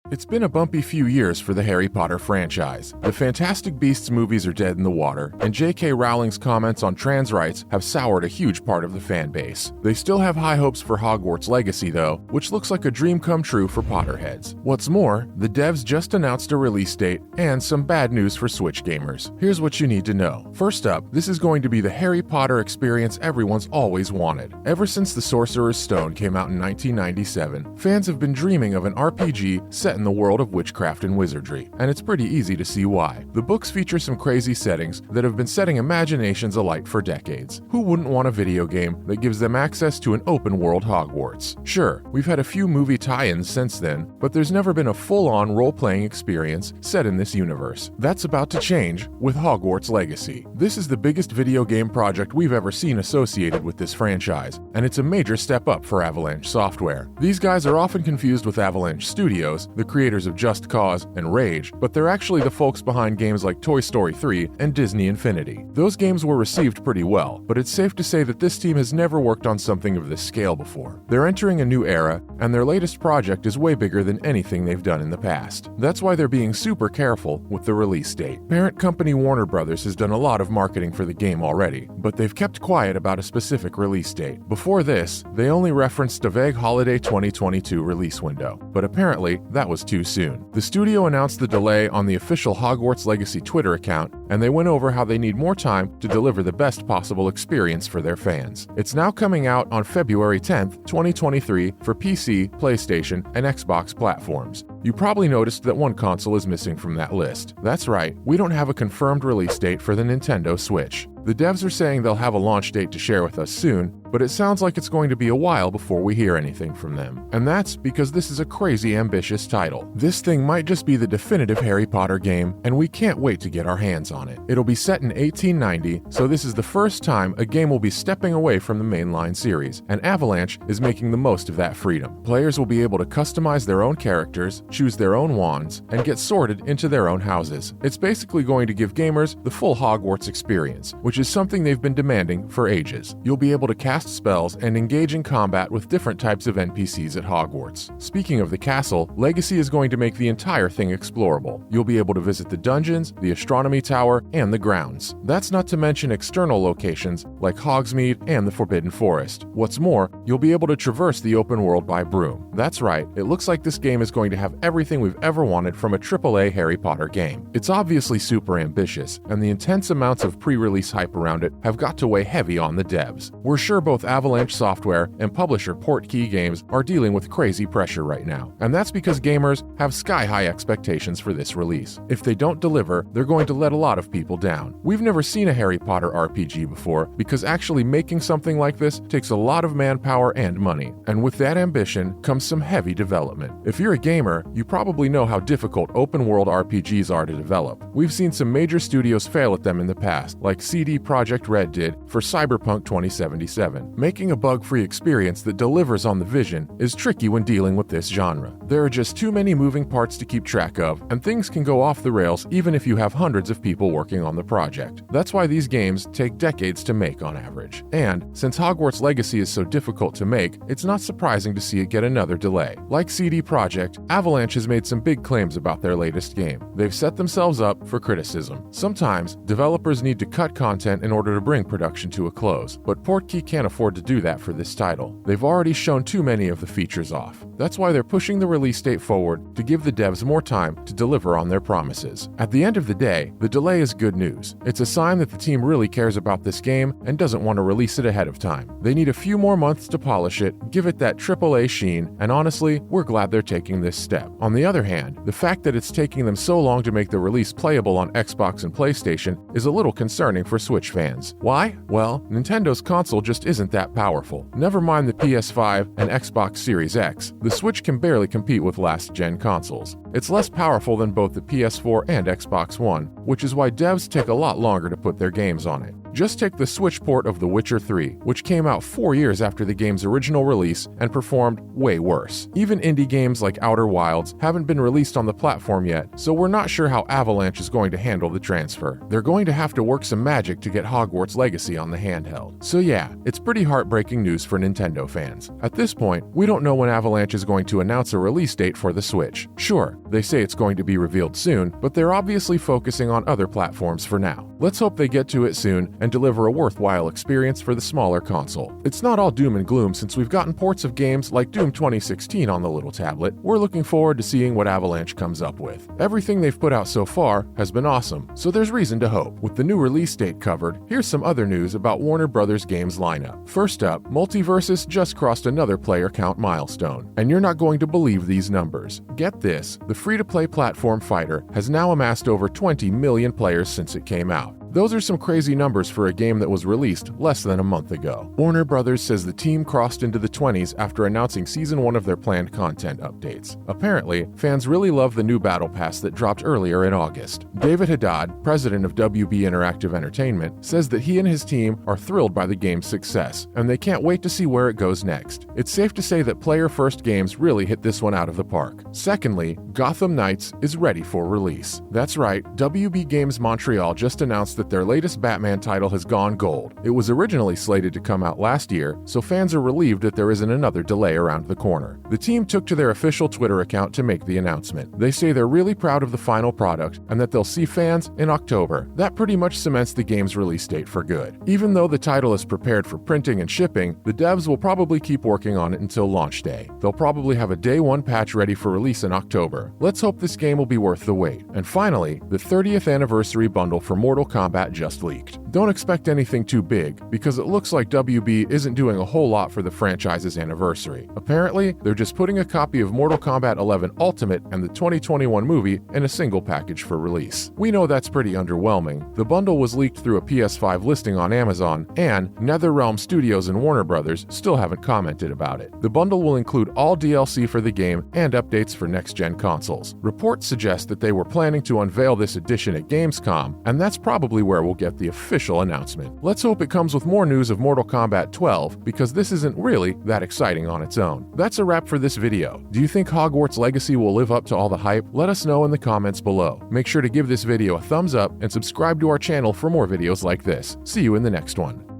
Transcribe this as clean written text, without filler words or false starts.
It's been a bumpy few years for the Harry Potter franchise. The Fantastic Beasts movies are dead in the water, and J.K. Rowling's comments on trans rights have soured a huge part of the fan base. They still have high hopes for Hogwarts Legacy, though, which looks like a dream come true for Potterheads. What's more, the devs just announced a release date and some bad news for Switch gamers. Here's what you need to know. First up, this is going to be the Harry Potter experience everyone's always wanted. Ever since The Sorcerer's Stone came out in 1997, fans have been dreaming of an RPG set in the world of witchcraft and wizardry, and it's pretty easy to see why. The books feature some crazy settings that have been setting imaginations alight for decades. Who wouldn't want a video game that gives them access to an open-world Hogwarts? Sure, we've had a few movie tie-ins since then, but there's never been a full-on role-playing experience set in this universe. That's about to change with Hogwarts Legacy. This is the biggest video game project we've ever seen associated with this franchise, and it's a major step up for Avalanche Software. These guys are often confused with Avalanche Studios, the creators of Just Cause and Rage, but they're actually the folks behind games like Toy Story 3 and Disney Infinity. Those games were received pretty well, but it's safe to say that this team has never worked on something of this scale before. They're entering a new era, and their latest project is way bigger than anything they've done in the past. That's why they're being super careful with the release date. Parent company Warner Brothers has done a lot of marketing for the game already, but they've kept quiet about a specific release date. Before this, they only referenced a vague holiday 2022 release window, but apparently that was too soon. The studio announced the delay on the official Hogwarts Legacy Twitter account, and they went over how they need more time to deliver the best possible experience for their fans. It's now coming out on February 10th, 2023 for PC, PlayStation, and Xbox platforms. You probably noticed that one console is missing from that list. That's right, we don't have a confirmed release date for the Nintendo Switch. The devs are saying they'll have a launch date to share with us soon, but it sounds like it's going to be a while before we hear anything from them. And that's because this is a crazy ambitious title. This thing might just be the definitive Harry Potter game, and we can't wait to get our hands on it. It'll be set in 1890, so this is the first time a game will be stepping away from the mainline series, and Avalanche is making the most of that freedom. Players will be able to customize their own characters, choose their own wands, and get sorted into their own houses. It's basically going to give gamers the full Hogwarts experience, which is something they've been demanding for ages. You'll be able to cast spells and engage in combat with different types of NPCs at Hogwarts. Speaking of the castle, Legacy is going to make the entire thing explorable. You'll be able to visit the dungeons, the astronomy tower, and the grounds. That's not to mention external locations like Hogsmeade and the Forbidden Forest. What's more, you'll be able to traverse the open world by broom. That's right, it looks like this game is going to have everything we've ever wanted from a AAA Harry Potter game. It's obviously super ambitious, and the intense amounts of pre-release hype around it have got to weigh heavy on the devs. We're sure both Avalanche Software and publisher Portkey Games are dealing with crazy pressure right now, and that's because gamers have sky-high expectations for this release. If they don't deliver, they're going to let a lot of people down. We've never seen a Harry Potter RPG before, because actually making something like this takes a lot of manpower and money, and with that ambition comes some heavy development. If you're a gamer, you probably know how difficult open-world RPGs are to develop. We've seen some major studios fail at them in the past, like CD Projekt Red did for Cyberpunk 2077. Making a bug-free experience that delivers on the vision is tricky when dealing with this genre. There are just too many moving parts to keep track of, and things can go off the rails even if you have hundreds of people working on the project. That's why these games take decades to make on average. And since Hogwarts Legacy is so difficult to make, it's not surprising to see it get another delay. Like CD Projekt, Avalanche has made some big claims about their latest game. They've set themselves up for criticism. Sometimes, developers need to cut content in order to bring production to a close, but Portkey can't afford to do that for this title. They've already shown too many of the features off. That's why they're pushing the release date forward to give the devs more time to deliver on their promises. At the end of the day, the delay is good news. It's a sign that the team really cares about this game and doesn't want to release it ahead of time. They need a few more months to polish it, give it that AAA sheen, and honestly, we're glad they're taking this step. On the other hand, the fact that it's taking them so long to make the release playable on Xbox and PlayStation is a little concerning for Switch fans. Why? Well, Nintendo's console just isn't that powerful. Never mind the PS5 and Xbox Series X, the Switch can barely compete with last-gen consoles. It's less powerful than both the PS4 and Xbox One, which is why devs take a lot longer to put their games on it. Just take the Switch port of The Witcher 3, which came out 4 years after the game's original release and performed way worse. Even indie games like Outer Wilds haven't been released on the platform yet, so we're not sure how Avalanche is going to handle the transfer. They're going to have to work some magic to get Hogwarts Legacy on the handheld. So yeah, it's pretty heartbreaking news for Nintendo fans. At this point, we don't know when Avalanche is going to announce a release date for the Switch. Sure, they say it's going to be revealed soon, but they're obviously focusing on other platforms for now. Let's hope they get to it soon and deliver a worthwhile experience for the smaller console. It's not all doom and gloom since we've gotten ports of games like Doom 2016 on the little tablet. We're looking forward to seeing what Avalanche comes up with. Everything they've put out so far has been awesome, so there's reason to hope. With the new release date covered, here's some other news about Warner Bros. Games lineup. First up, Multiversus just crossed another player count milestone, and you're not going to believe these numbers. Get this, the free-to-play platform fighter has now amassed over 20 million players since it came out. Those are some crazy numbers for a game that was released less than a month ago. Warner Bros. Says the team crossed into the 20s after announcing Season 1 of their planned content updates. Apparently, fans really love the new Battle Pass that dropped earlier in August. David Haddad, president of WB Interactive Entertainment, says that he and his team are thrilled by the game's success, and they can't wait to see where it goes next. It's safe to say that player-first games really hit this one out of the park. Secondly, Gotham Knights is ready for release. That's right, WB Games Montreal just announced that their latest Batman title has gone gold. It was originally slated to come out last year, so fans are relieved that there isn't another delay around the corner. The team took to their official Twitter account to make the announcement. They say they're really proud of the final product and that they'll see fans in October. That pretty much cements the game's release date for good. Even though the title is prepared for printing and shipping, the devs will probably keep working on it until launch day. They'll probably have a day one patch ready for release in October. Let's hope this game will be worth the wait. And finally, the 30th anniversary bundle for Mortal Kombat just leaked. Don't expect anything too big, because it looks like WB isn't doing a whole lot for the franchise's anniversary. Apparently, they're just putting a copy of Mortal Kombat 11 Ultimate and the 2021 movie in a single package for release. We know that's pretty underwhelming. The bundle was leaked through a PS5 listing on Amazon, and NetherRealm Studios and Warner Bros. Still haven't commented about it. The bundle will include all DLC for the game and updates for next-gen consoles. Reports suggest that they were planning to unveil this edition at Gamescom, and that's probably where we'll get the official announcement. Let's hope it comes with more news of Mortal Kombat 12, because this isn't really that exciting on its own. That's a wrap for this video. Do you think Hogwarts Legacy will live up to all the hype? Let us know in the comments below. Make sure to give this video a thumbs up and subscribe to our channel for more videos like this. See you in the next one.